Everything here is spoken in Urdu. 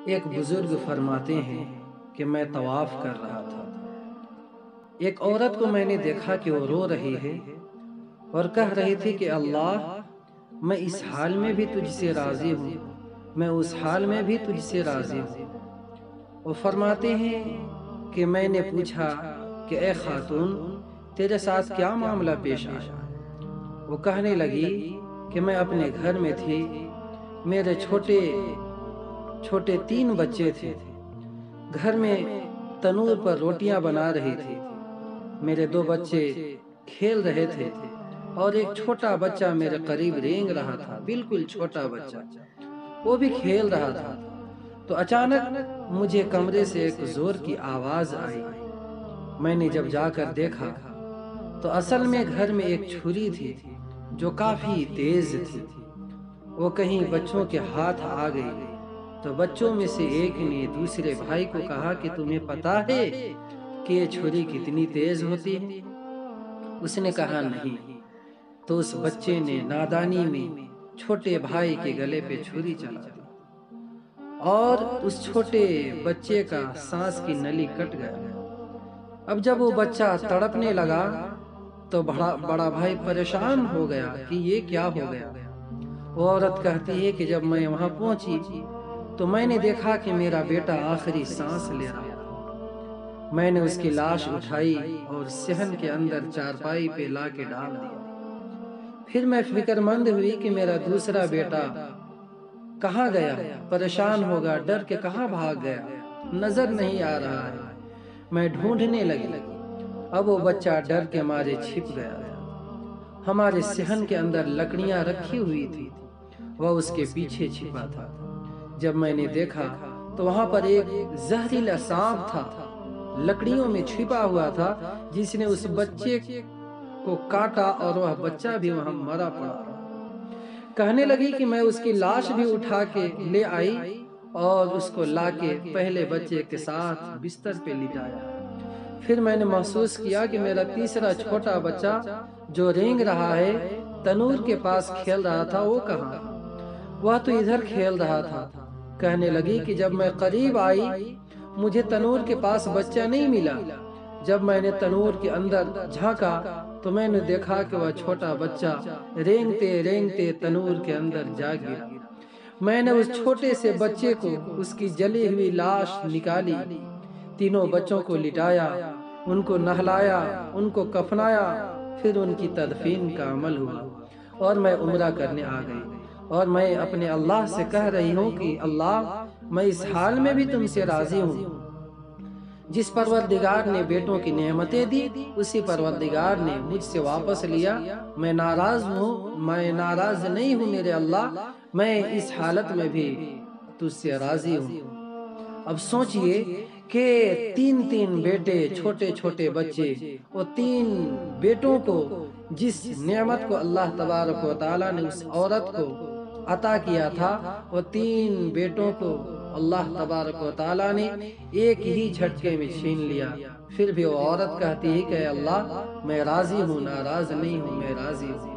ایک بزرگ فرماتے ہیں کہ میں طواف کر رہا تھا، ایک عورت کو میں نے دیکھا کہ وہ رو رہی ہے اور کہہ رہی تھی کہ اللہ، میں اس حال میں بھی تجھ سے راضی ہوں، میں اس حال میں بھی تجھ سے راضی ہوں۔ وہ فرماتے ہیں کہ میں نے پوچھا کہ اے خاتون، تیرے ساتھ کیا معاملہ پیش آیا؟ وہ کہنے لگی کہ میں اپنے گھر میں تھی، میرے چھوٹے چھوٹے 3 بچے تھے، گھر میں تنور پر روٹیاں بنا رہی تھی، میرے 2 بچے کھیل رہے تھے اور ایک چھوٹا بچہ میرے قریب رینگ رہا تھا، بالکل چھوٹا بچہ، وہ بھی کھیل رہا تھا۔ تو اچانک مجھے کمرے سے ایک زور کی آواز آئی۔ میں نے جب جا کر دیکھا تو اصل میں گھر میں ایک چھری تھی جو کافی تیز تھی۔ وہ کہیں بچوں کے ہاتھ آ گئی تو بچوں میں سے ایک نے دوسرے بھائی کو کہا کہ تمہیں پتا ہے کہ یہ چھری کتنی تیز ہوتی ہے؟ اس نے کہا نہیں۔ تو اس بچے نے نادانی میں چھوٹے بھائی کے گلے پہ چھری چلا دی اور اس چھوٹے بچے کا سانس کی نلی کٹ گیا۔ اب جب وہ بچہ تڑپنے لگا تو بڑا بھائی پریشان ہو گیا کہ یہ کیا ہو گیا۔ وہ عورت کہتی ہے کہ جب میں وہاں پہنچی تو میں نے دیکھا کہ میرا بیٹا آخری سانس لے رہا تھا۔ میں نے اس کی لاش اٹھائی اور صحن کے اندر چارپائی پہ لا کے ڈال دیا۔ پھر میں فکر مند ہوئی کہ میرا دوسرا بیٹا کہاں گیا، پریشان ہوگا، ڈر کے کہاں بھاگ گیا، نظر نہیں آ رہا ہے۔ میں ڈھونڈنے لگی، اب وہ بچہ ڈر کے مارے چھپ گیا تھا۔ ہمارے صحن کے اندر لکڑیاں رکھی ہوئی تھی، وہ اس کے پیچھے چھپا تھا۔ جب میں نے دیکھا تو وہاں پر ایک زہریلا سانپ تھا، لکڑیوں میں چھپا ہوا تھا، جس نے اس بچے کو کاٹا اور وہ بچہ بھی وہاں مرا پڑا۔ کہنے لگی کہ میں اس کی لاش بھی اٹھا کے لے آئی اور اس کو لا کے پہلے بچے کے ساتھ بستر پہ لٹایا۔ پھر میں نے محسوس کیا کہ میرا تیسرا چھوٹا بچہ جو رینگ رہا ہے، تنور کے پاس کھیل رہا تھا، وہ کہاں؟ وہ تو ادھر کھیل رہا تھا۔ کہنے لگی کہ جب میں قریب آئی مجھے تنور کے پاس بچہ نہیں ملا۔ جب میں نے تنور کے اندر جھانکا تو میں نے دیکھا کہ وہ چھوٹا بچہ رینگتے رینگتے تنور کے اندر جا گرا۔ میں نے اس چھوٹے سے بچے کو، اس کی جلی ہوئی لاش نکالی، تینوں بچوں کو لٹایا، ان کو نہلایا، ان کو کفنایا، پھر ان کی تدفین کا عمل ہوا اور میں عمرہ کرنے آ گئی۔ اور میں اپنے اللہ سے کہہ رہی ہوں کہ اللہ، میں اس حال میں بھی تم سے راضی ہوں۔ جس پروردگار نے بیٹوں کی نعمتیں دی، اسی پروردگار نے مجھ سے واپس لیا۔ میں ناراض ہوں، میں ناراض نہیں ہوں میرے اللہ، میں اس حالت میں بھی تجھ سے راضی ہوں۔ اب سوچئے کہ 3 بیٹے، چھوٹے چھوٹے بچے، وہ 3 بیٹوں کو جس نعمت کو اللہ تبارک و تعالیٰ نے اس عورت کو عطا کیا تھا، وہ 3 بیٹوں کو اللہ تبارک و تعالیٰ نے ایک ہی جھٹکے میں چھین لیا۔ پھر بھی وہ عورت کہتی ہے کہ اے اللہ، میں راضی ہوں، ناراض نہیں ہوں، میں راضی ہوں۔